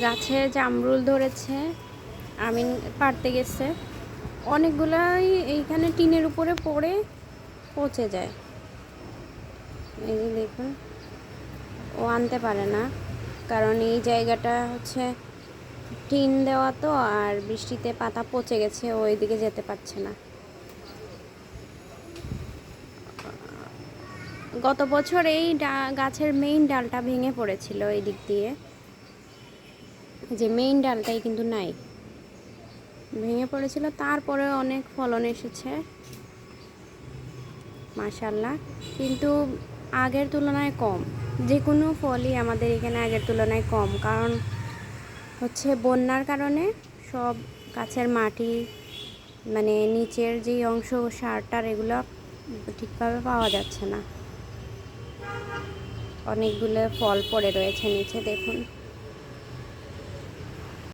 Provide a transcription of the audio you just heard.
গাছে জামরুল ধরেছে, আমিন পাড়তে গেছে, অনেকগুলাই এইখানে টিনের উপরে পড়ে পচে যায়। এই যে দেখুন, ও আনতে পারে না, কারণ এই জায়গাটা হচ্ছে টিন দেওয়া তো, আর বৃষ্টিতে পাতা পচে গেছে, ও এদিকে যেতে পারছে না। গত বছর এই গাছের মেইন ডালটা ভেঙে পড়েছিল এই দিক দিয়ে, যে মেইন ডালটাই কিন্তু নাই, ভেঙে পড়েছিল। তারপরে অনেক ফলন এসেছে মাশাআল্লাহ, কিন্তু আগের তুলনায় কম। যে কোনো ফলই আমাদের এখানে আগের তুলনায় কম, কারণ হচ্ছে বন্যার কারণে সব গাছের মাটি, মানে নিচের যেই অংশ সারটার, এগুলো ঠিকভাবে পাওয়া যাচ্ছে না। অনেকগুলো ফল পড়ে রয়েছে নিচে দেখুন।